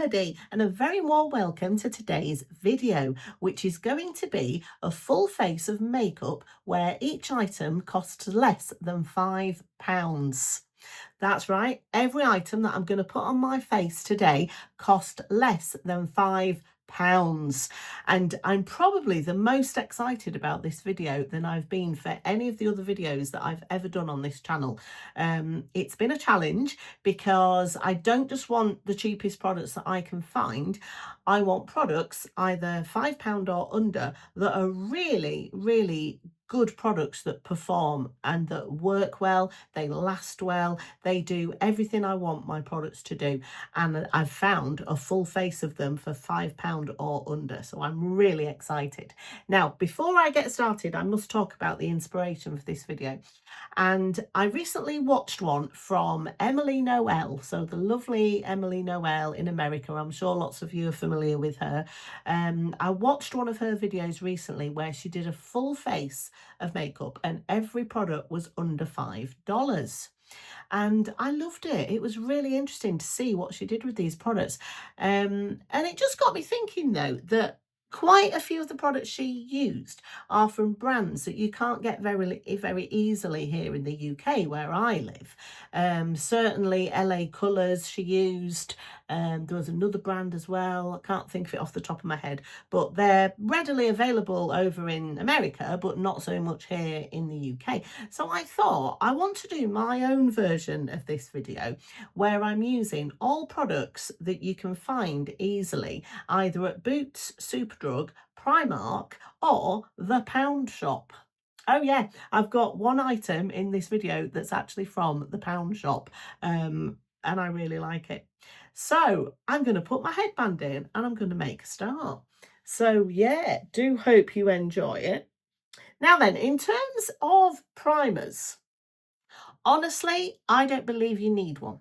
everybody, and a very warm welcome to today's video, which is going to be a full face of makeup where each item costs less than £5. That's right, every item that I'm going to put on my face today cost less than £5. And I'm probably the most excited about this video than I've been for any of the other videos that I've ever done on this channel. It's been a challenge because I don't just want the cheapest products that I can find. I want products either £5 or under that are really, really good products that perform and that work well, they last well, they do everything I want my products to do. And I've found a full face of them for £5 or under. So I'm really excited. Now, before I get started, I must talk about the inspiration for this video. And I recently watched one from Emily Noel. So the lovely Emily Noel in America. I'm sure lots of you are familiar with her. I watched one of her videos recently where she did a full face of makeup and every product was under $5. And I loved it. It was really interesting to see what she did with these products. And it just got me thinking, though, that quite a few of the products she used are from brands that you can't get very easily here in the UK where I live. Certainly LA Colours she used. There was another brand as well. I can't think of it off the top of my head, but they're readily available over in America, but not so much here in the UK. So I thought I want to do my own version of this video where I'm using all products that you can find easily either at Boots, Superdrug, Primark or the Pound Shop. Oh yeah, I've got one item in this video that's actually from the Pound Shop, and I really like it. So I'm going to put my headband in and I'm going to make a start. So yeah, do hope you enjoy it. Now then, in terms of primers, honestly, I don't believe you need one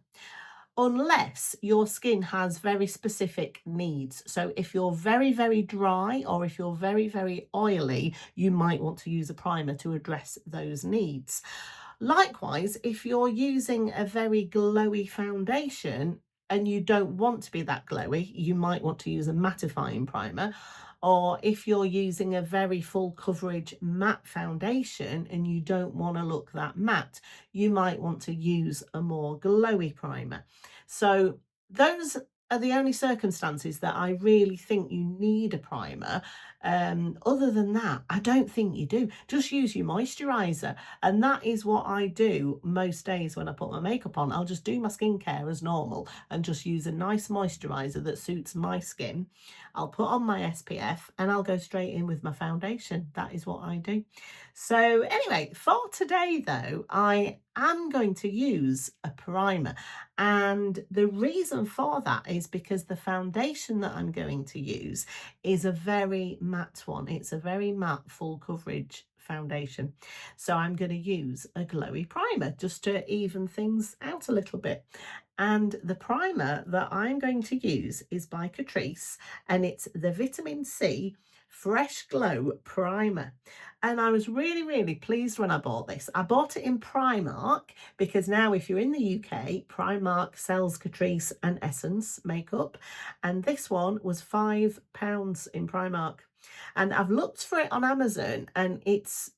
unless your skin has very specific needs. So if you're very dry or if you're very oily, you might want to use a primer to address those needs. Likewise, if you're using a very glowy foundation and you don't want to be that glowy, you might want to use a mattifying primer. Or if you're using a very full coverage matte foundation and you don't want to look that matte, you might want to use a more glowy primer. So those are the only circumstances that I really think you need a primer. Other than that, I don't think you do. Just use your moisturizer. And that is what I do most days when I put my makeup on. I'll just do my skincare as normal and just use a nice moisturizer that suits my skin. I'll put on my SPF and I'll go straight in with my foundation. That is what I do. So anyway, for today though, I am going to use a primer. And the reason for that is because the foundation that I'm going to use is a very matte one. It's a very matte full coverage foundation. So I'm going to use a glowy primer just to even things out a little bit. And the primer that I'm going to use is by Catrice and it's the Vitamin C Fresh Glow Primer. And I was really pleased when I bought this. I bought it in Primark because now if you're in the UK, Primark sells Catrice and Essence makeup. And this one was £5 in Primark. And I've looked for it on Amazon and it's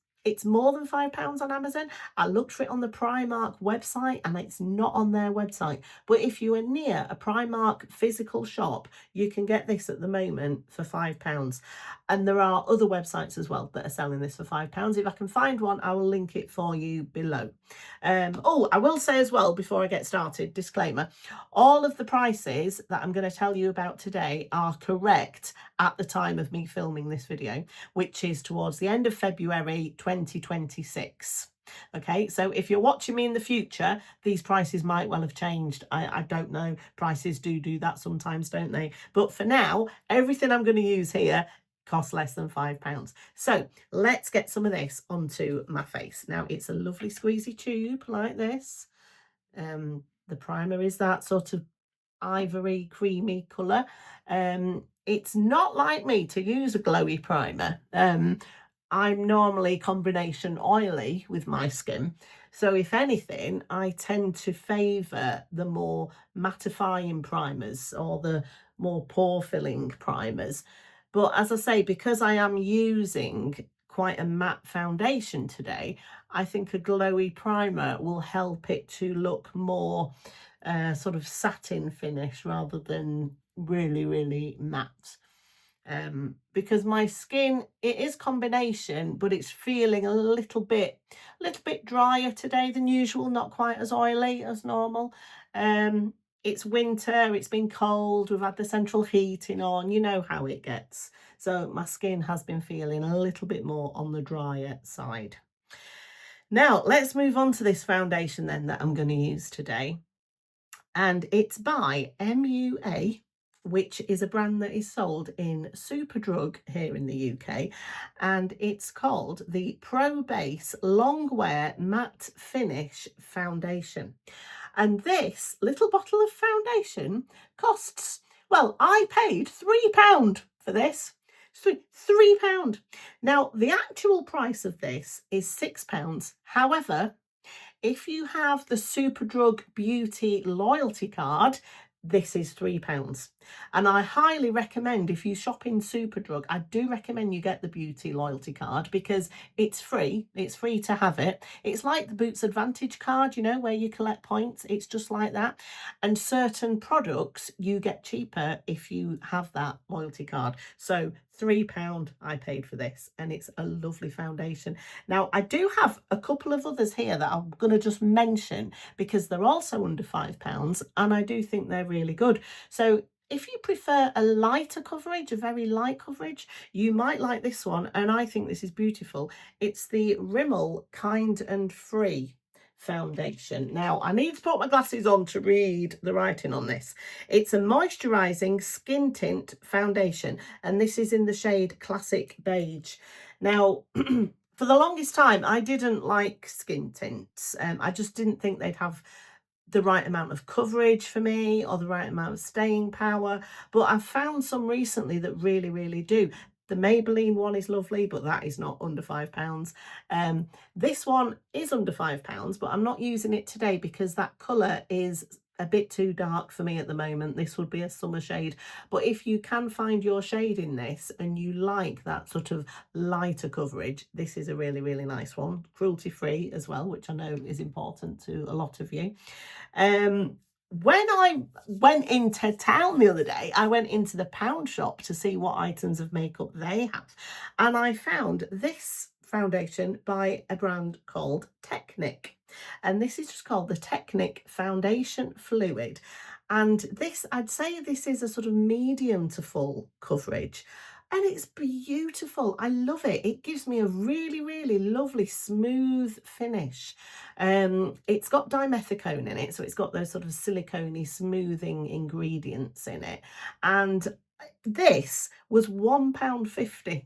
more than £5 on Amazon. I looked for it on the Primark website and it's not on their website. But if you are near a Primark physical shop, you can get this at the moment for £5. And there are other websites as well that are selling this for £5. If I can find one, I will link it for you below. Oh, I will say as well, before I get started, disclaimer, all of the prices that I'm going to tell you about today are correct at the time of me filming this video, which is towards the end of February 2026. Okay, so if you're watching me in the future, these prices might well have changed. I don't know. Prices do that sometimes, don't they? But for now, everything I'm going to use here costs less than £5. So let's get some of this onto my face. Now it's a lovely squeezy tube like this. The primer is that sort of ivory creamy colour. It's not like me to use a glowy primer. I'm normally combination oily with my skin. So if anything, I tend to favour the more mattifying primers or the more pore filling primers. But as I say, because I am using quite a matte foundation today, I think a glowy primer will help it to look more sort of satin finish rather than really, really matte. Because my skin, it is combination, but it's feeling a little bit drier today than usual, not quite as oily as normal. um it's winter, it's been cold, we've had the central heating on, you know how it gets. So my skin has been feeling a little bit more on the drier side. Now let's move on to this foundation then that I'm going to use today, and it's by MUA, which is a brand that is sold in Superdrug here in the UK, and it's called the Pro Base Long Wear Matte Finish Foundation. And this little bottle of foundation costs, well, I paid £3 for this. £3. Now, the actual price of this is £6. However, if you have the Superdrug Beauty loyalty card, this is £3. And I highly recommend, if you shop in Superdrug, I do recommend you get the beauty loyalty card because it's free. It's free to have it. It's like the Boots Advantage card, you know, where you collect points. It's just like that. And certain products you get cheaper if you have that loyalty card. So £3 I paid for this, and it's a lovely foundation. Now, I do have a couple of others here that I'm going to just mention because they're also under £5, and I do think they're really good. So if you prefer a lighter coverage, a very light coverage, you might like this one, and I think this is beautiful. It's the Rimmel Kind and Free foundation. Now, I need to put my glasses on to read the writing on this. It's a moisturising skin tint foundation, and this is in the shade Classic Beige. Now, for the longest time, I didn't like skin tints. I just didn't think they'd have the right amount of coverage for me or the right amount of staying power. But I've found some recently that really, really do. The Maybelline one is lovely, but that is not under £5. This one is under £5, but I'm not using it today because that colour is a bit too dark for me at the moment. This would be a summer shade. But if you can find your shade in this and you like that sort of lighter coverage, this is a really, really nice one. Cruelty free as well, which I know is important to a lot of you. When I went into town the other day, I went into the pound shop to see what items of makeup they have, and I found this foundation by a brand called Technic, and this is just called the Technic Foundation Fluid. And this, I'd say this is a sort of medium to full coverage, and it's beautiful. I love it. It gives me a really, really lovely smooth finish. It's got dimethicone in it, so it's got those sort of silicone smoothing ingredients in it. And this was £1.50.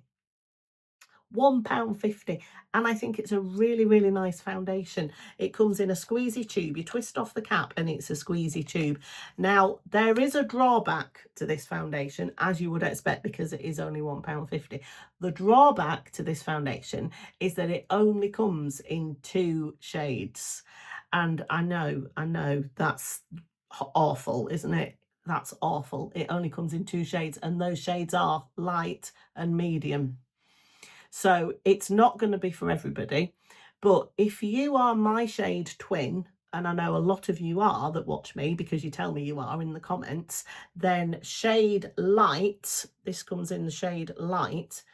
£1.50, and I think it's a really, really nice foundation. It comes in a squeezy tube. You twist off the cap and it's a squeezy tube. Now, there is a drawback to this foundation, as you would expect, because it is only £1.50. The drawback to this foundation is that it only comes in 2 shades. And I know that's awful, isn't it? That's awful. It only comes in 2 shades, and those shades are light and medium. So it's not going to be for everybody. But if you are my shade twin, and I know a lot of you are that watch me because you tell me you are in the comments, then shade light, this comes in the shade light,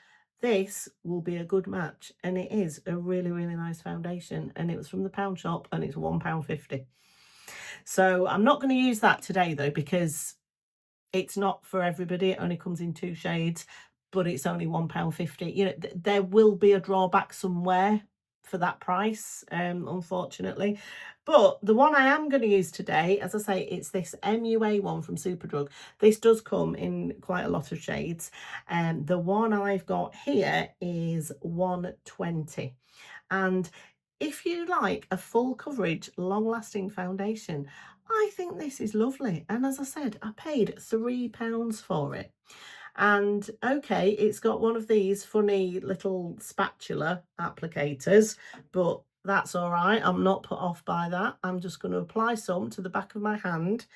this will be a good match. And it is a really, really nice foundation. And it was from the pound shop and it's £1.50. So I'm not going to use that today though, because it's not for everybody. It only comes in 2 shades, but it's only £1.50. You know, there will be a drawback somewhere for that price, unfortunately. But the one I am going to use today, as I say, it's this MUA one from Superdrug. This does come in quite a lot of shades. And the one I've got here is 120. And if you like a full coverage, long lasting foundation, I think this is lovely. And as I said, I paid £3 for it. And okay, it's got one of these funny little spatula applicators, but that's all right. I'm not put off by that. I'm just going to apply some to the back of my hand.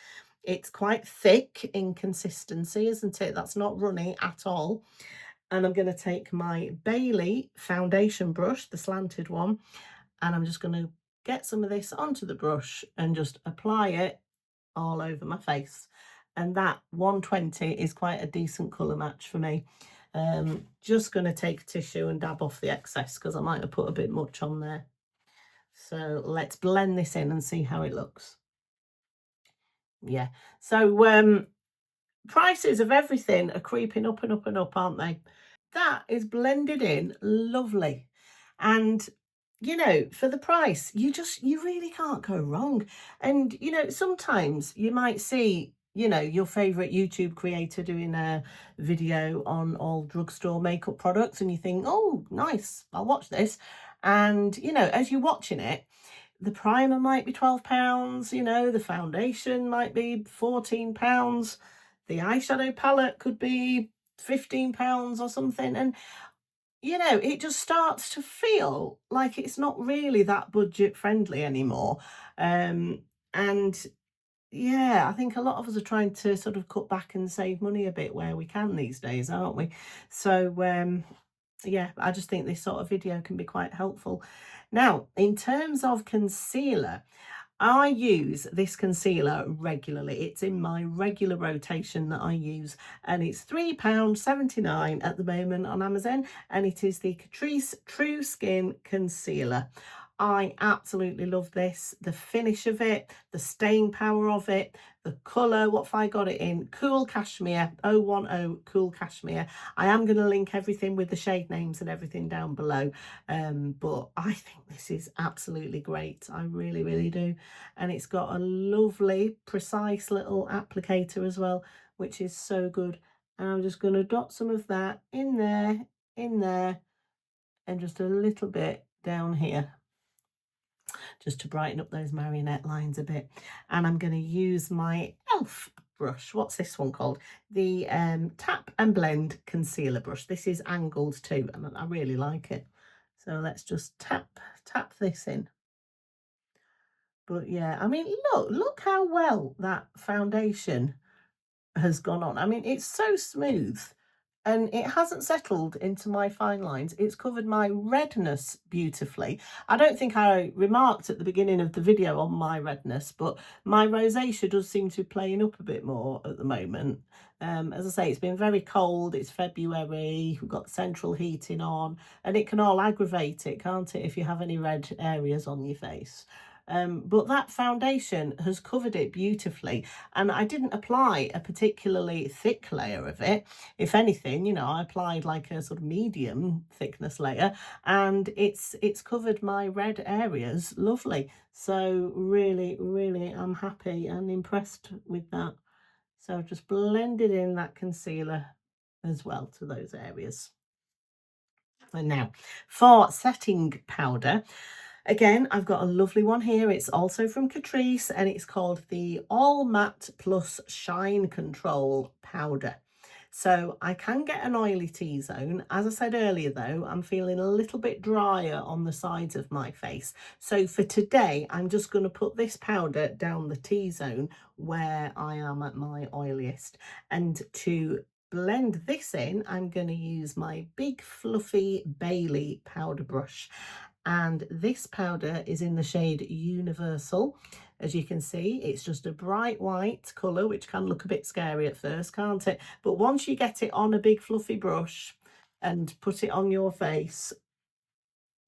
It's quite thick in consistency, isn't it? That's not runny at all. And I'm going to take my Bailey foundation brush, the slanted one, and I'm just going to get some of this onto the brush and just apply it all over my face. And that 120 is quite a decent colour match for me. Just going to take a tissue and dab off the excess because I might have put a bit much on there. So let's blend this in and see how it looks. Yeah, so prices of everything are creeping up and up and up, aren't they? That is blended in lovely. And you know, for the price, you really can't go wrong. And you know, sometimes you might see, you know, your favorite YouTube creator doing a video on all drugstore makeup products and you think, oh nice, I'll watch this. And you know, as you're watching it, the primer might be £12, you know, the foundation might be £14, the eyeshadow palette could be £15 or something. And you know, it just starts to feel like it's not really that budget friendly anymore. And yeah, I think a lot of us are trying to sort of cut back and save money a bit where we can these days, aren't we? So yeah, I just think this sort of video can be quite helpful. Now, in terms of concealer, I use this concealer regularly. It's in my regular rotation that I use, and it's £3.79 at the moment on Amazon, and it is the Catrice True Skin Concealer. I absolutely love this, the finish of it, the staying power of it, the colour. What have I got it in? Cool Cashmere, 010 Cool Cashmere. I am going to link everything with the shade names and everything down below, but I think this is absolutely great. I really, really do. And it's got a lovely, precise little applicator as well, which is so good. And I'm just going to dot some of that in there, and just a little bit down here, just to brighten up those marionette lines a bit. And I'm going to use my e.l.f. brush. What's this one called? The Tap and Blend Concealer Brush. This is angled too, and I really like it. So let's just tap this in. But yeah, I mean, look how well that foundation has gone on. I mean, it's so smooth and it hasn't settled into my fine lines. It's covered my redness beautifully. I don't think I remarked at the beginning of the video on my redness, but my rosacea does seem to be playing up a bit more at the moment. As I say, it's been very cold. It's February. We've got central heating on, and it can all aggravate it, can't it, if you have any red areas on your face. But that foundation has covered it beautifully, and I didn't apply a particularly thick layer of it. If anything, you know, I applied like a sort of medium thickness layer, and it's covered my red areas lovely. So really, really, I'm happy and impressed with that. So I've just blended in that concealer as well to those areas. And now for setting powder, again, I've got a lovely one here. It's also from Catrice, and it's called the All Matte Plus Shine Control Powder. So I can get an oily T-zone. As I said earlier, though, I'm feeling a little bit drier on the sides of my face. So for today, I'm just going to put this powder down the T-zone where I am at my oiliest. And to blend this in, I'm going to use my big fluffy Bailey powder brush. And this powder is in the shade Universal. As you can see, it's just a bright white colour, which can look a bit scary at first, can't it? But once you get it on a big fluffy brush and put it on your face,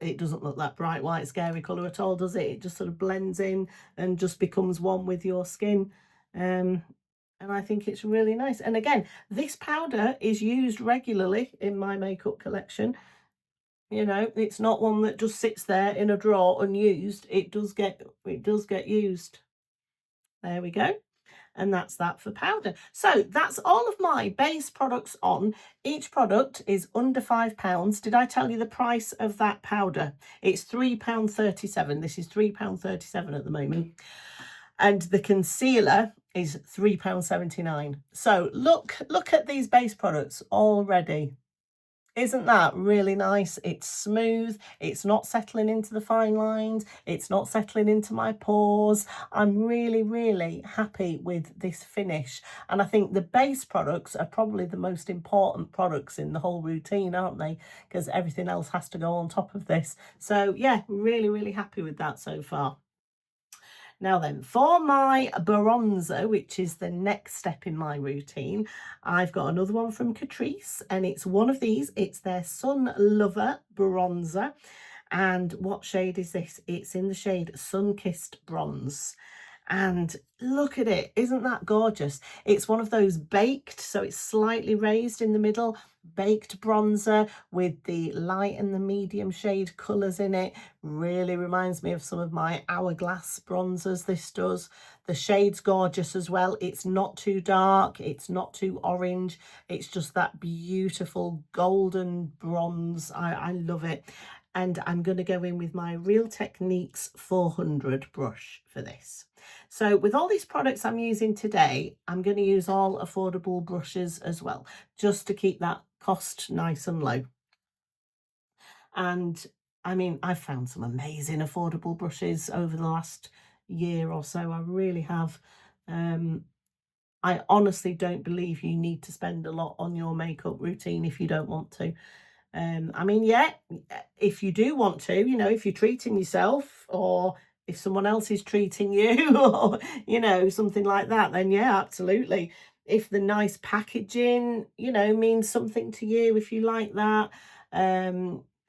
it doesn't look that bright white scary colour at all, does it? It just sort of blends in and just becomes one with your skin. And I think it's really nice. And again, this powder is used regularly in my makeup collection. You know, it's not one that just sits there in a drawer unused. It does get used. There we go. And that's that for powder. So that's all of my base products on. Each product is under £5. Did I tell you the price of that powder? It's £3.37. This is £3.37 at the moment. And the concealer is £3.79. So look at these base products already. Isn't that really nice? It's smooth, it's not settling into the fine lines, it's not settling into my pores. I'm really, really happy with this finish. And I think the base products are probably the most important products in the whole routine, aren't they? Because everything else has to go on top of this. So yeah, really, really happy with that so far. Now then, for my bronzer, which is the next step in my routine, I've got another one from Catrice, and it's one of these. It's their Sun Lover bronzer. And what shade is this? It's in the shade Sun Kissed Bronze. And look at it, isn't that gorgeous? It's one of those baked, so it's slightly raised in the middle, baked bronzer with the light and the medium shade colours in it. Really reminds me of some of my Hourglass bronzers, this does. The shade's gorgeous as well. It's not too dark, it's not too orange, it's just that beautiful golden bronze. I love it. And I'm going to go in with my Real Techniques 400 brush for this. So with all these products I'm using today, I'm going to use all affordable brushes as well, just to keep that cost nice and low. And I mean, I've found some amazing affordable brushes over the last year or so. I really have. I honestly don't believe you need to spend a lot on your makeup routine if you don't want to. I mean, yeah, if you do want to, you know, if you're treating yourself or if someone else is treating you or, you know, something like that, then yeah, absolutely. If the nice packaging, you know, means something to you, if you like that,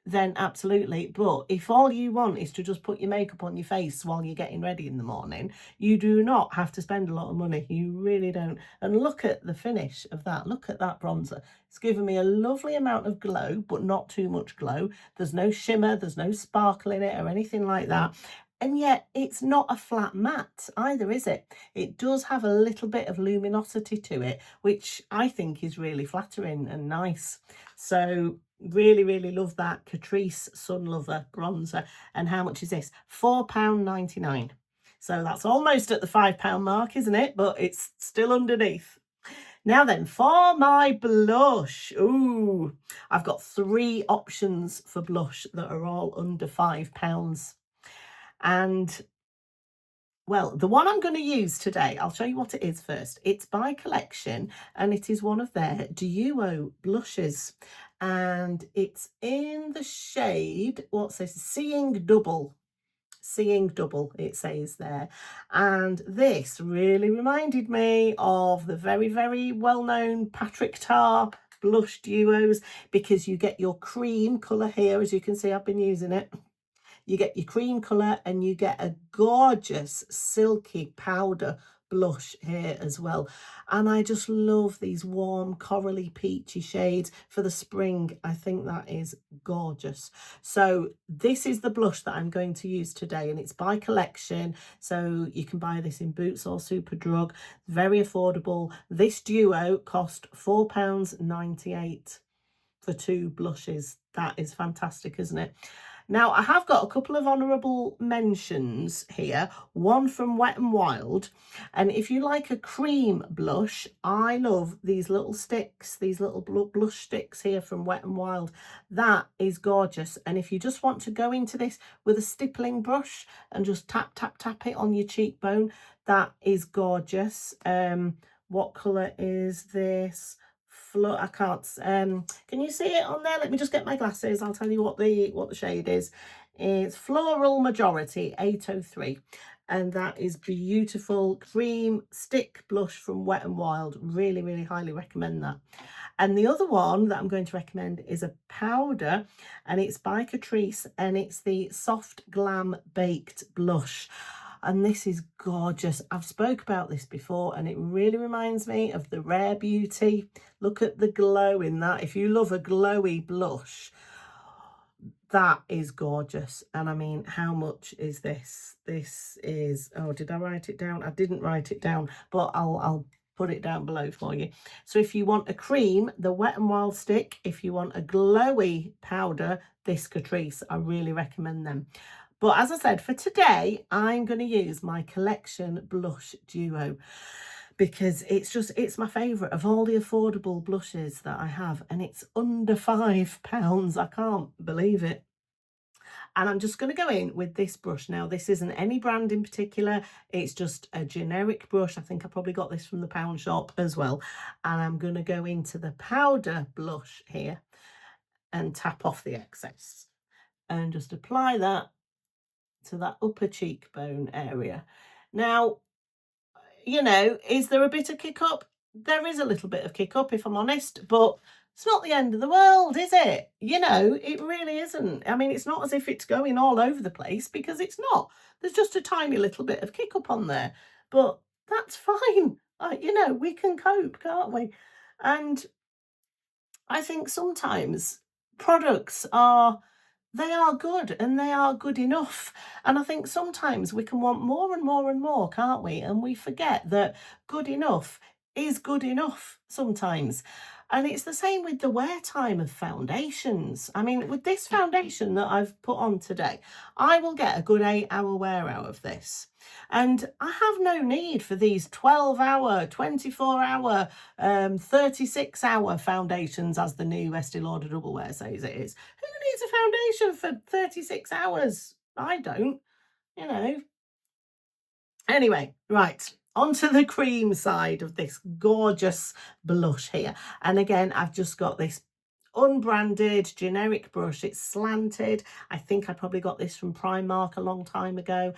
then absolutely. But if all you want is to just put your makeup on your face while you're getting ready in the morning, you do not have to spend a lot of money. You really don't. And look at the finish of that. Look at that bronzer. It's given me a lovely amount of glow, but not too much glow. There's no shimmer, there's no sparkle in it or anything like that. And yet it's not a flat matte either, is it? It does have a little bit of luminosity to it, which I think is really flattering and nice. So really, really love that Catrice Sun Lover bronzer. And how much is this? £4.99. So that's almost at the £5 mark, isn't it? But it's still underneath. Now then, for my blush, ooh, I've got 3 options for blush that are all under £5. And well, the one I'm going to use today, I'll show you what it is first. It's by Collection and it is one of their duo blushes. And it's in the shade, what's this? Seeing Double. Seeing Double, it says there. And this really reminded me of the very, very well-known Patrick Tar blush duos, because you get your cream colour here. As you can see, I've been using it. You get your cream colour and you get a gorgeous silky powder blush here as well. And I just love these warm corally peachy shades for the spring. I think that is gorgeous. So this is the blush that I'm going to use today, and it's by Collection. So you can buy this in Boots or Superdrug. Very affordable. This duo cost £4.98 for 2 blushes. That is fantastic, isn't it? Now, I have got a couple of honourable mentions here, one from Wet n Wild. And if you like a cream blush, I love these little sticks, these little blush sticks here from Wet n Wild. That is gorgeous. And if you just want to go into this with a stippling brush and just tap, tap, tap it on your cheekbone, that is gorgeous. What colour is this? I can't, can you see it on there? Let me just get my glasses. I'll tell you what the shade is. It's Floral Majority 803, and that is beautiful cream stick blush from Wet n Wild. Really, really highly recommend that. And the other one that I'm going to recommend is a powder, and it's by Catrice, and it's the Soft Glam Baked Blush. And this is gorgeous. I've spoke about this before, and it really reminds me of the Rare Beauty. Look at the glow in that. If you love a glowy blush, that is gorgeous. And I mean, how much is this? This is, oh, did I write it down? I didn't write it down, but I'll put it down below for you. So if you want a cream, the Wet n Wild stick. If you want a glowy powder, this Catrice. I really recommend them. But as I said, for today, I'm going to use my Collection blush duo. because it's my favourite of all the affordable blushes that I have, and it's under £5. I can't believe it. And I'm just going to go in with this brush. Now, this isn't any brand in particular. It's just a generic brush. I think I probably got this from the pound shop as well. And I'm going to go into the powder blush here and tap off the excess and just apply that to that upper cheekbone area. Now, you know, is there a bit of kick up? There is a little bit of kick up, if I'm honest, but it's not the end of the world, is it? You know, it really isn't. I mean, it's not as if it's going all over the place, because it's not. There's just a tiny little bit of kick up on there, but that's fine. You know, we can cope, can't we? And I think sometimes products are, they are good and they are good enough. And I think sometimes we can want more and more and more, can't we? And we forget that good enough is good enough sometimes. And it's the same with the wear time of foundations. I mean, with this foundation that I've put on today, I will get a good 8-hour wear out of this. And I have no need for these 12-hour, 24-hour, 36-hour foundations, as the new Estee Lauder Double Wear says it is. Who needs a foundation for 36 hours? I don't, you know. Anyway, right, onto the cream side of this gorgeous blush here. And again, I've just got this unbranded generic brush. It's slanted. I think I probably got this from Primark a long time ago.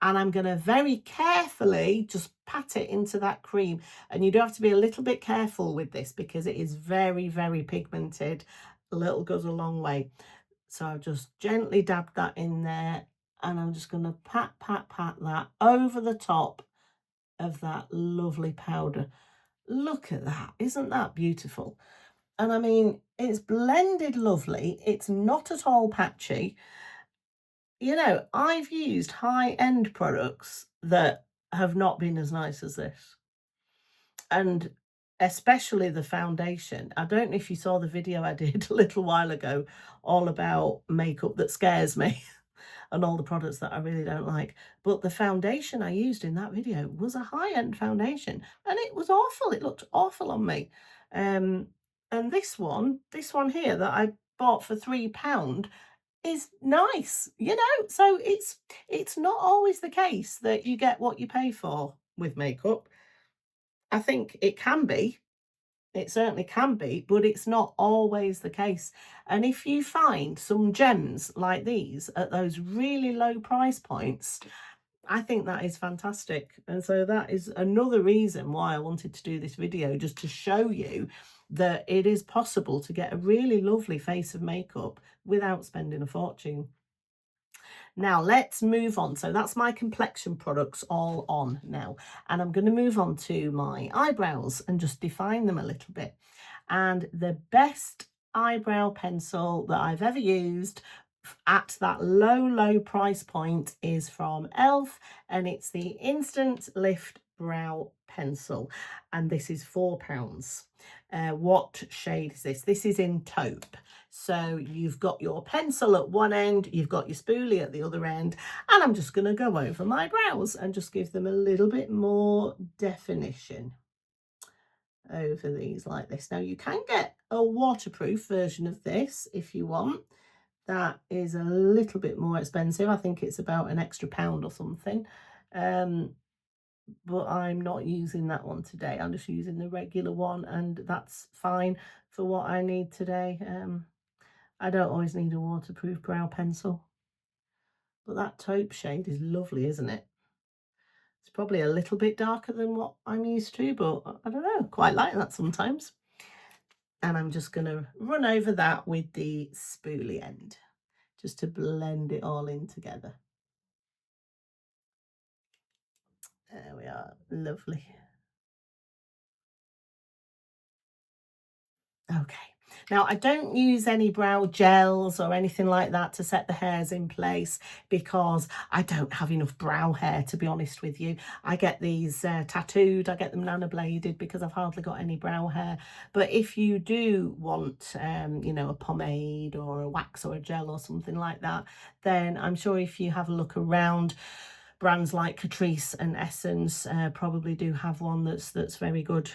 And I'm going to very carefully just pat it into that cream. And you do have to be a little bit careful with this because it is very, very pigmented. A little goes a long way. So I've just gently dabbed that in there, and I'm just going to pat that over the top of that lovely powder. Look at that. Isn't that beautiful? And I mean, it's blended lovely. It's not at all patchy. You know, I've used high-end products that have not been as nice as this. And especially the foundation. I don't know if you saw the video I did a little while ago all about makeup that scares me and all the products that I really don't like. But the foundation I used in that video was a high-end foundation, and it was awful. It looked awful on me. And this one here that I bought for £3 is nice, you know. So it's not always the case that you get what you pay for with makeup. I think it can be. It certainly can be, but it's not always the case. And if you find some gems like these at those really low price points, I think that is fantastic. And so that is another reason why I wanted to do this video, just to show you that it is possible to get a really lovely face of makeup without spending a fortune. Now let's move on. So that's my complexion products all on now. And I'm going to move on to my eyebrows and just define them a little bit. And the best eyebrow pencil that I've ever used at that low price point is from Elf, and it's the Instant Lift Brow Pencil, and this is £4. What shade is this? This is in taupe. So you've got your pencil at one end, you've got your spoolie at the other end, and I'm just going to go over my brows and just give them a little bit more definition over these like this. Now you can get a waterproof version of this if you want. That is a little bit more expensive. I think it's about an extra £1 or something. But I'm not using that one today. I'm just using the regular one, and that's fine for what I need today. I don't always need a waterproof brow pencil. But that taupe shade is lovely, isn't it? It's probably a little bit darker than what I'm used to, but I don't know, quite like that sometimes. And I'm just going to run over that with the spoolie end, just to blend it all in together. There we are, lovely. Okay, now I don't use any brow gels or anything like that to set the hairs in place, because I don't have enough brow hair, to be honest with you. I get these tattooed, I get them nanobladed because I've hardly got any brow hair. But if you do want, you know, a pomade or a wax or a gel or something like that, then I'm sure if you have a look around, brands like Catrice and Essence probably do have one that's very good.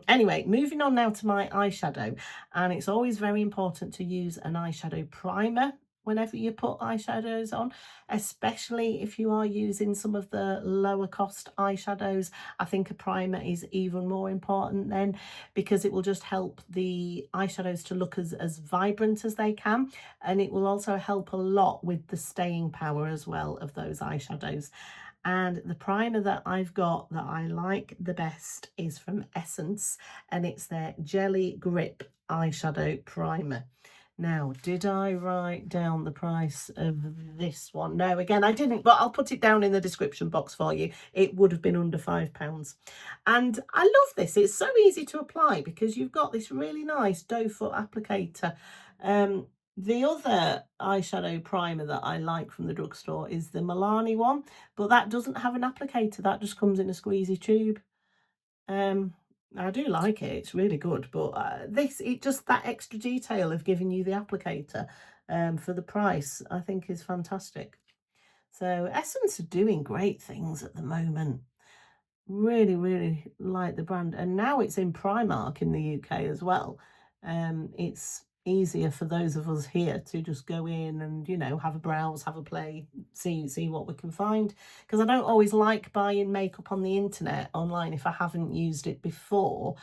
Anyway, moving on now to my eyeshadow, and it's always very important to use an eyeshadow primer whenever you put eyeshadows on, especially if you are using some of the lower cost eyeshadows. I think a primer is even more important then, because it will just help the eyeshadows to look as vibrant as they can, and it will also help a lot with the staying power as well of those eyeshadows. And the primer that I've got that I like the best is from Essence, and it's their Jelly Grip eyeshadow primer. Now, did I write down the price of this one? No, again, I didn't, but I'll put it down in the description box for you. It would have been under £5. And I love this. It's so easy to apply because you've got this really nice doe foot applicator. The other eyeshadow primer that I like from the drugstore is the Milani one, but that doesn't have an applicator. That just comes in a squeezy tube. I do like it, it's really good, but it just, that extra detail of giving you the applicator for the price, I think is fantastic. So Essence are doing great things at the moment. Really, really like the brand, and now it's in Primark in the UK as well. It's easier for those of us here to just go in and, you know, have a browse, have a play, see what we can find, because I don't always like buying makeup on the internet online if I haven't used it before,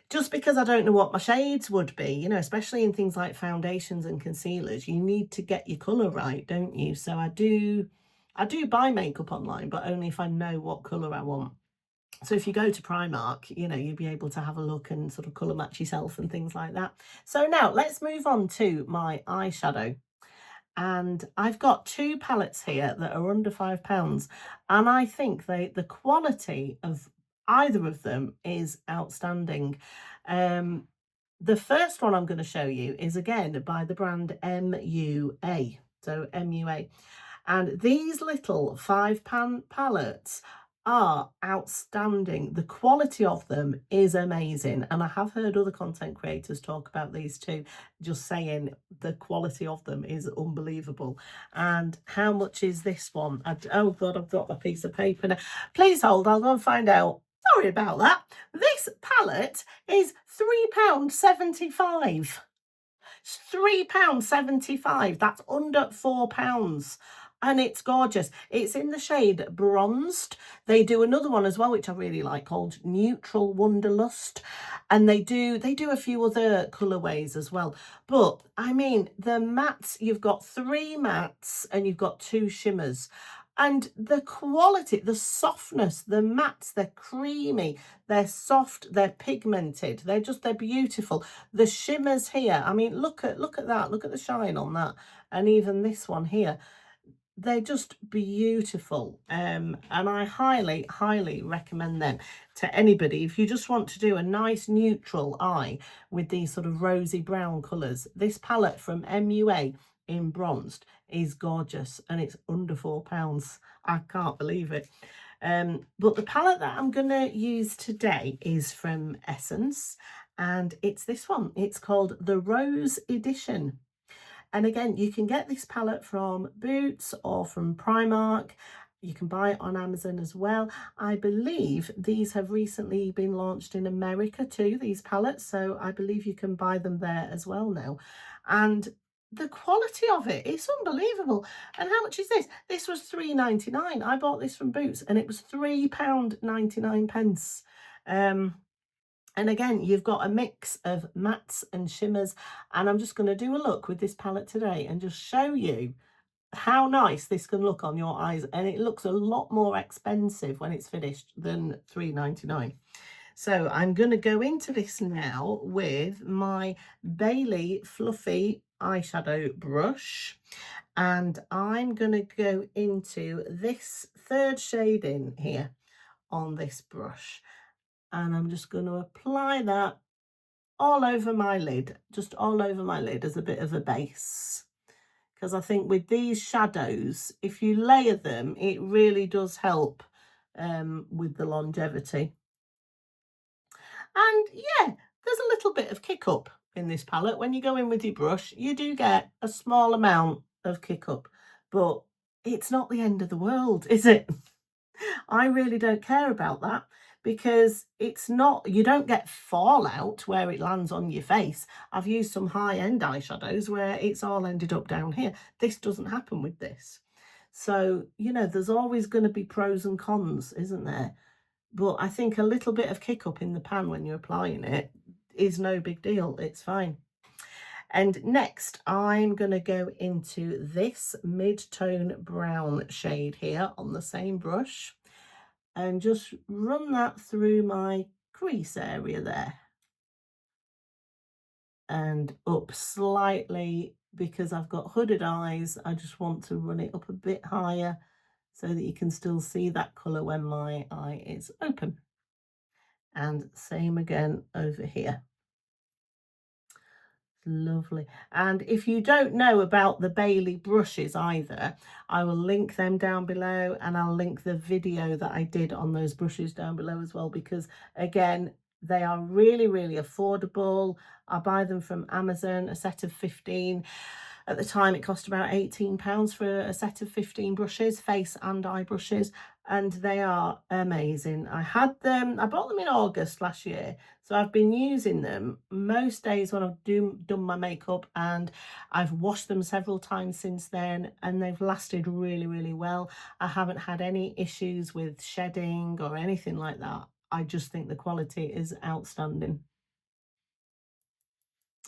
just because I don't know what my shades would be, you know, especially in things like foundations and concealers. You need to get your colour right, don't you? So I do buy makeup online, but only if I know what colour I want. So if you go to Primark, you know, you'll be able to have a look and sort of colour match yourself and things like that. So now let's move on to my eyeshadow. And I've got two palettes here that are under £5. And I think the quality of either of them is outstanding. The first one I'm going to show you is again by the brand MUA. So MUA. And these little £5 palettes are outstanding. The quality of them is amazing. And I have heard other content creators talk about these too, just saying the quality of them is unbelievable. And how much is this one? Oh God, I've got a piece of paper now. Please hold, I'll go and find out. Sorry about that. This palette is £3.75. It's £3.75. That's under £4. And it's gorgeous. It's in the shade Bronzed. They do another one as well, which I really like, called Neutral Wonderlust. And they do a few other colorways as well. But I mean, the mattes, you've got 3 mattes and you've got 2 shimmers. And the quality, the softness, the mattes, they're creamy, they're soft, they're pigmented, they're beautiful. The shimmers here, I mean, look at that, look at the shine on that. And even this one here, they're just beautiful. And I highly recommend them to anybody if you just want to do a nice neutral eye with these sort of rosy brown colors. This palette from MUA in Bronzed is gorgeous, and it's under £4. I can't believe it. But the palette that I'm gonna use today is from Essence, and it's this one. It's called the Rose Edition. And again, you can get this palette from Boots or from Primark. You can buy it on Amazon as well. I believe these have recently been launched in America too, these palettes. So I believe you can buy them there as well now. And the quality of it is unbelievable. And how much is this? This was £3.99. I bought this from Boots and it was £3.99. And again, you've got a mix of mattes and shimmers. And I'm just going to do a look with this palette today and just show you how nice this can look on your eyes. And it looks a lot more expensive when it's finished than £3.99. So I'm going to go into this now with my Bailey Fluffy eyeshadow brush. And I'm going to go into this third shade in here on this brush. And I'm just going to apply that all over my lid, just all over my lid as a bit of a base. Because I think with these shadows, if you layer them, it really does help with the longevity. And yeah, there's a little bit of kick up in this palette. When you go in with your brush, you do get a small amount of kick up, but it's not the end of the world, is it? I really don't care about that because it's not, you don't get fallout where it lands on your face. I've used some high-end eyeshadows where it's all ended up down here. This doesn't happen with this. So, you know, there's always going to be pros and cons, isn't there? But I think a little bit of kick up in the pan when you're applying it is no big deal. It's fine. And next, I'm going to go into this mid-tone brown shade here on the same brush and just run that through my crease area there and up slightly because I've got hooded eyes. I just want to run it up a bit higher so that you can still see that colour when my eye is open. And same again over here. Lovely. And if you don't know about the Bailey brushes either, I will link them down below, and I'll link the video that I did on those brushes down below as well, because again, they are really, really affordable. I buy them from Amazon, a set of 15. At the time, it cost about £18 for a set of 15 brushes, face and eye brushes, and they are amazing. I bought them in August last year, so I've been using them most days when I've done my makeup, and I've washed them several times since then, and they've lasted really, really well. I haven't had any issues with shedding or anything like that. I just think the quality is outstanding.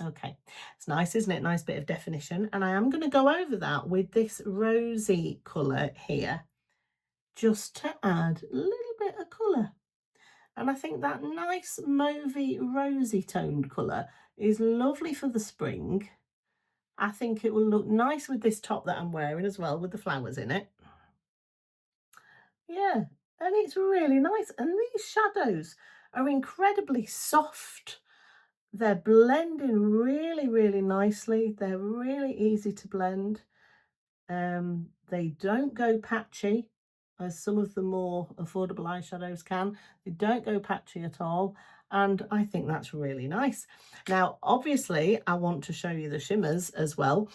Okay, it's nice, isn't it? Nice bit of definition. And I am going to go over that with this rosy colour here, just to add a little bit of colour. And I think that nice mauvey rosy toned colour is lovely for the spring. I think it will look nice with this top that I'm wearing as well, with the flowers in it. Yeah, and it's really nice. And these shadows are incredibly soft. They're blending really, really nicely. They're really easy to blend. They don't go patchy, as some of the more affordable eyeshadows can. They don't go patchy at all, and I think that's really nice. Now, obviously, I want to show you the shimmers as well,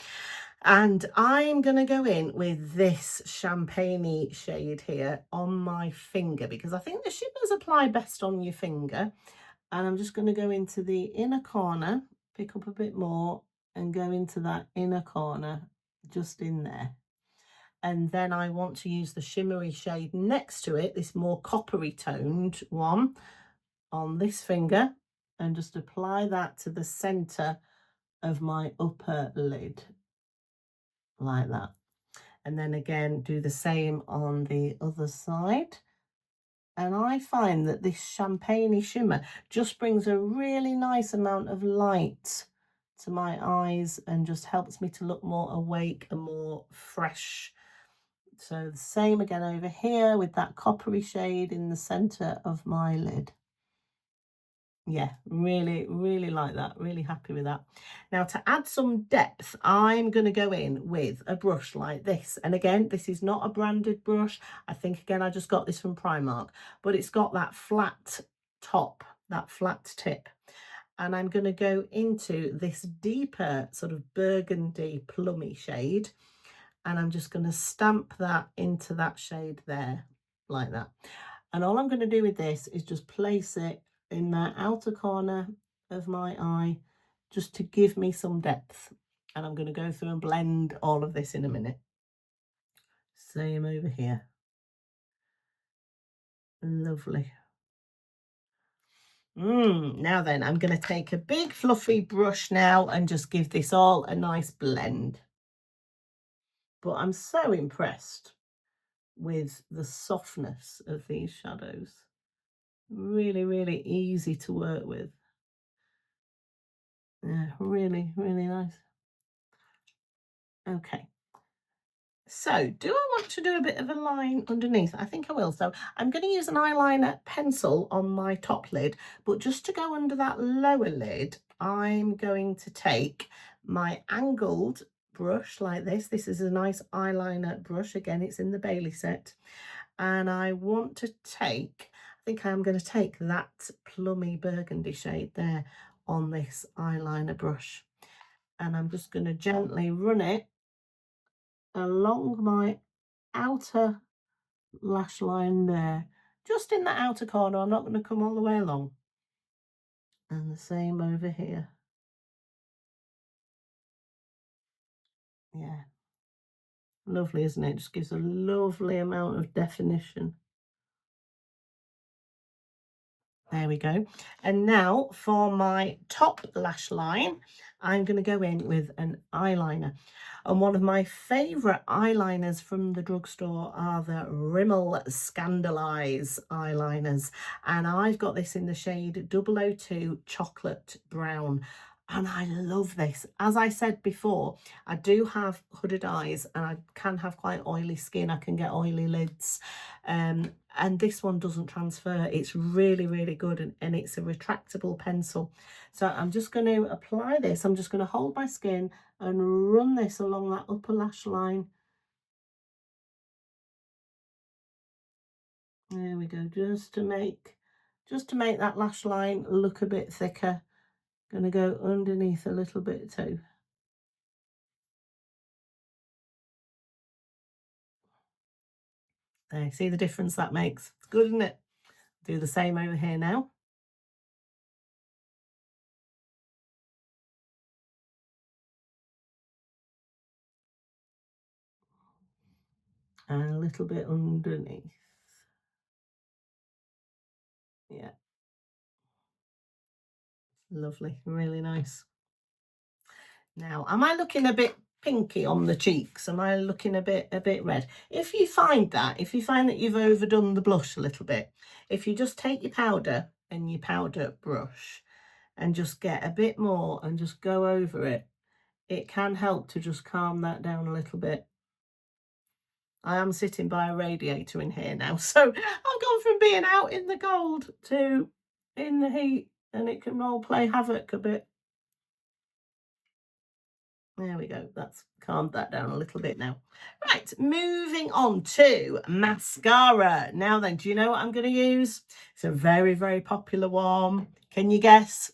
and I'm going to go in with this champagne shade here on my finger because I think the shimmers apply best on your finger. And I'm just going to go into the inner corner, pick up a bit more and go into that inner corner just in there. And then I want to use the shimmery shade next to it, this more coppery toned one, on this finger, and just apply that to the center of my upper lid like that. And then again do the same on the other side. And I find that this champagne shimmer just brings a really nice amount of light to my eyes and just helps me to look more awake and more fresh. So the same again over here with that coppery shade in the center of my lid. Yeah, really, really like that. Really happy with that. Now, to add some depth, I'm going to go in with a brush like this. And again, this is not a branded brush. I think, again, I just got this from Primark, but it's got that flat top, that flat tip. And I'm going to go into this deeper sort of burgundy plummy shade. And I'm just going to stamp that into that shade there, like that. And all I'm going to do with this is just place it in that outer corner of my eye, just to give me some depth. And I'm going to go through and blend all of this in a minute. Same over here. Lovely. Now then, I'm going to take a big fluffy brush now and just give this all a nice blend. But I'm so impressed with the softness of these shadows. Really, really easy to work with. Yeah, really, really nice. Okay. So, do I want to do a bit of a line underneath? I think I will. So, I'm going to use an eyeliner pencil on my top lid, but just to go under that lower lid, I'm going to take my angled brush like this. This is a nice eyeliner brush. Again, it's in the Bailey set. And I want to take, I think I'm going to take that plummy burgundy shade there on this eyeliner brush. And I'm just going to gently run it along my outer lash line there, just in that outer corner. I'm not going to come all the way along. And the same over here. Yeah, lovely, isn't it? Just gives a lovely amount of definition. There we go. And now for my top lash line, I'm going to go in with an eyeliner. And one of my favourite eyeliners from the drugstore are the Rimmel Scandaleyes eyeliners. And I've got this in the shade 002 Chocolate Brown. And I love this. As I said before, I do have hooded eyes and I can have quite oily skin. I can get oily lids. And this one doesn't transfer. It's really, really good, and it's a retractable pencil. So I'm just going to apply this. I'm just going to hold my skin and run this along that upper lash line. There we go, just to make that lash line look a bit thicker. Going to go underneath a little bit too. There, see the difference that makes? It's good, isn't it? Do the same over here now. And a little bit underneath. Yeah, lovely, really nice. Now, am I looking a bit pinky on the cheeks? Am I looking a bit red? If you find that you've overdone the blush a little bit, if you just take your powder and your powder brush and just get a bit more and just go over it, it can help to just calm that down a little bit. I am sitting by a radiator in here now, so I've gone from being out in the cold to in the heat, and it can all play havoc a bit. There we go. That's calmed that down a little bit now. Right, moving on to mascara. Now then, do you know what I'm going to use? It's a very, very popular one. Can you guess?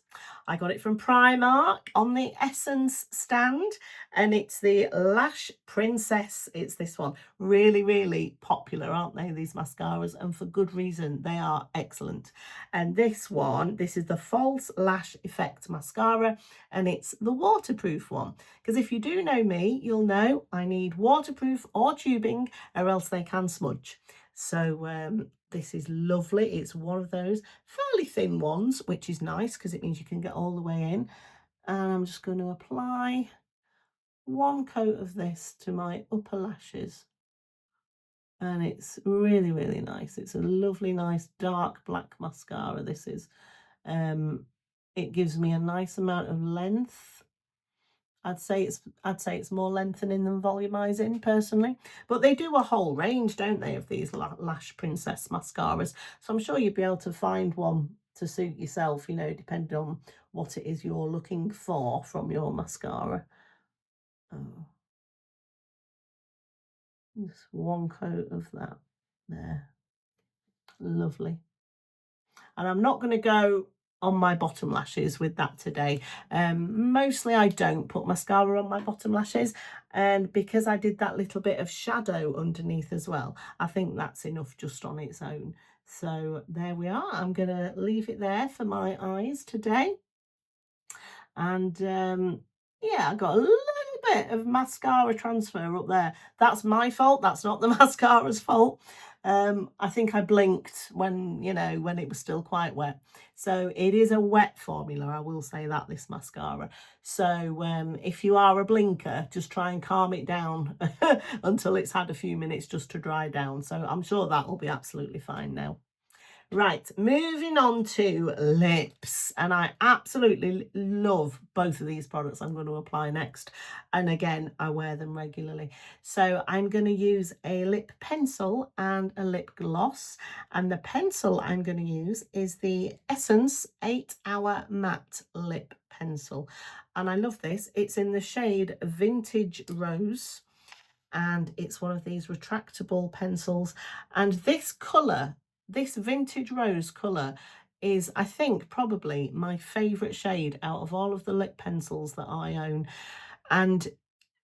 I got it from Primark on the Essence stand, and it's the Lash Princess. It's this one. Really, really popular, aren't they, these mascaras? And for good reason. They are excellent. And this one, this is the False Lash Effect Mascara, and it's the waterproof one. Because if you do know me, you'll know I need waterproof or tubing, or else they can smudge. So this is lovely. It's one of those fairly thin ones, which is nice because it means you can get all the way in. And I'm just going to apply one coat of this to my upper lashes. And it's really, really nice. It's a lovely, nice dark black mascara, this is. It gives me a nice amount of length. I'd say it's more lengthening than volumizing personally, but they do a whole range, don't they, of these Lash Princess mascaras. So I'm sure you'd be able to find one to suit yourself, you know, depending on what it is you're looking for from your mascara. Oh, just one coat of that there, lovely. And I'm not going to go on my bottom lashes with that today. Mostly I don't put mascara on my bottom lashes, and because I did that little bit of shadow underneath as well, I think that's enough just on its own. So there we are. I'm going to leave it there for my eyes today. And yeah, I got a little bit of mascara transfer up there. That's my fault. That's not the mascara's fault. I think I blinked when, you know, when it was still quite wet. So it is a wet formula, I will say that, this mascara. So if you are a blinker, just try and calm it down until it's had a few minutes just to dry down. So I'm sure that will be absolutely fine now. Right, moving on to lips. And I absolutely love both of these products I'm going to apply next. And again, I wear them regularly. So I'm going to use a lip pencil and a lip gloss. And the pencil I'm going to use is the Essence 8-Hour Matte Lip Pencil. And I love this. It's in the shade Vintage Rose. And it's one of these retractable pencils. And this colour, this Vintage Rose colour, is, I think, probably my favourite shade out of all of the lip pencils that I own. And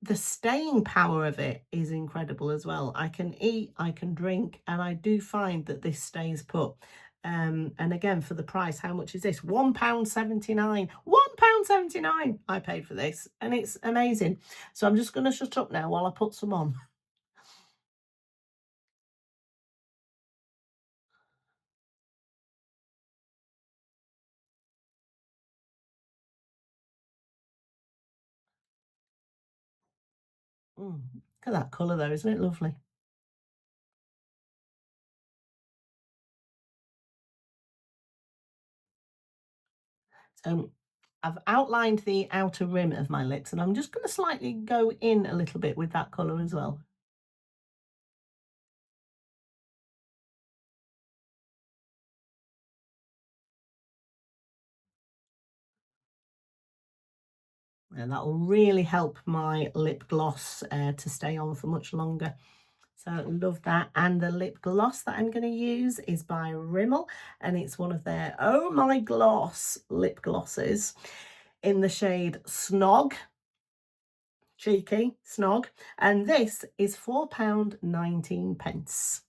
The staying power of it is incredible as well. I can eat, I can drink, and I do find that this stays put. And again, for the price, how much is this? £1.79. £1.79 I paid for this, and it's amazing. So I'm just going to shut up now while I put some on. Look at that colour though, isn't it lovely? So I've outlined the outer rim of my lips, and I'm just going to slightly go in a little bit with that colour as well. And that will really help my lip gloss to stay on for much longer. So love that. And the lip gloss that I'm going to use is by Rimmel, and it's one of their Oh My Gloss lip glosses in the shade Snog, cheeky, Snog. And this is £4.19.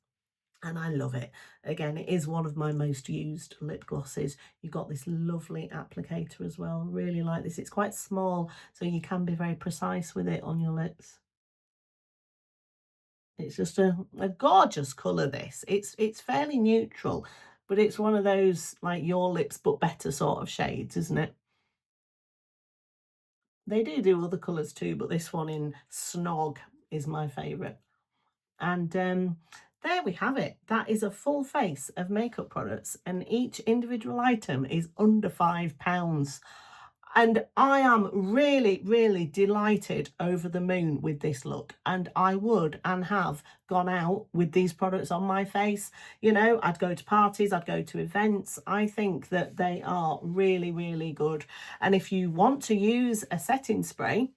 And I love it. Again, it is one of my most used lip glosses. You've got this lovely applicator as well. Really like this. It's quite small, so you can be very precise with it on your lips. It's just a gorgeous colour, this. It's fairly neutral, but it's one of those like your lips but better sort of shades, isn't it? They do other colours too, but this one in Snog is my favourite. And there we have it. That is a full face of makeup products, and each individual item is under £5. And I am really, really delighted, over the moon with this look. And I would and have gone out with these products on my face. You know, I'd go to parties, I'd go to events. I think that they are really, really good. And if you want to use a setting spray,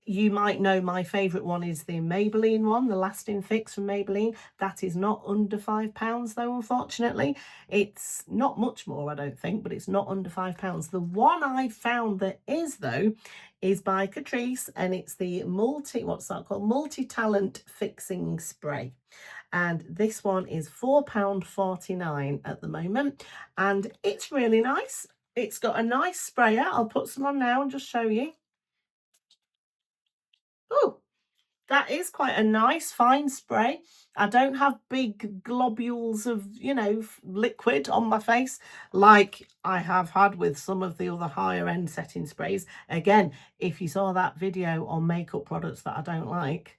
you might know my favourite one is the Maybelline one, the Lasting Fix from Maybelline. That is not under £5 though, unfortunately. It's not much more, I don't think, but it's not under £5. The one I found that is though is by Catrice, and it's the what's that called? Multi-Talent Fixing Spray. And this one is £4.49 at the moment. And it's really nice. It's got a nice sprayer. I'll put some on now and just show you. Oh, that is quite a nice fine spray. I don't have big globules of, liquid on my face like I have had with some of the other higher end setting sprays. Again, if you saw that video on makeup products that I don't like,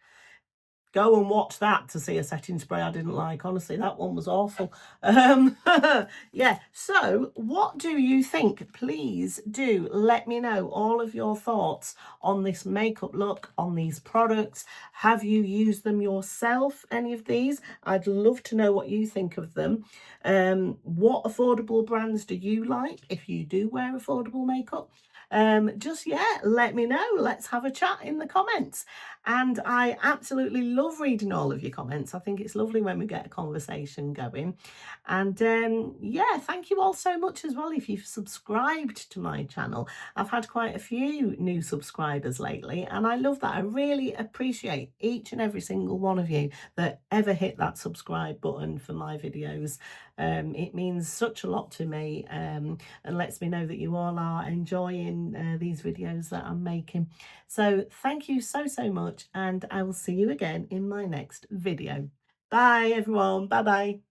go and watch that to see a setting spray I didn't like. Honestly, that one was awful. Yeah, so what do you think? Please do let me know all of your thoughts on this makeup look, on these products. Have you used them yourself, any of these? I'd love to know what you think of them. What affordable brands do you like, if you do wear affordable makeup? Just, yeah, let me know. Let's have a chat in the comments. And I absolutely love reading all of your comments. I think it's lovely when we get a conversation going. And yeah, thank you all so much as well if you've subscribed to my channel. I've had quite a few new subscribers lately, and I love that. I really appreciate each and every single one of you that ever hit that subscribe button for my videos. It means such a lot to me, and lets me know that you all are enjoying these videos that I'm making. So thank you so, so much, and I will see you again in my next video. Bye everyone. Bye bye.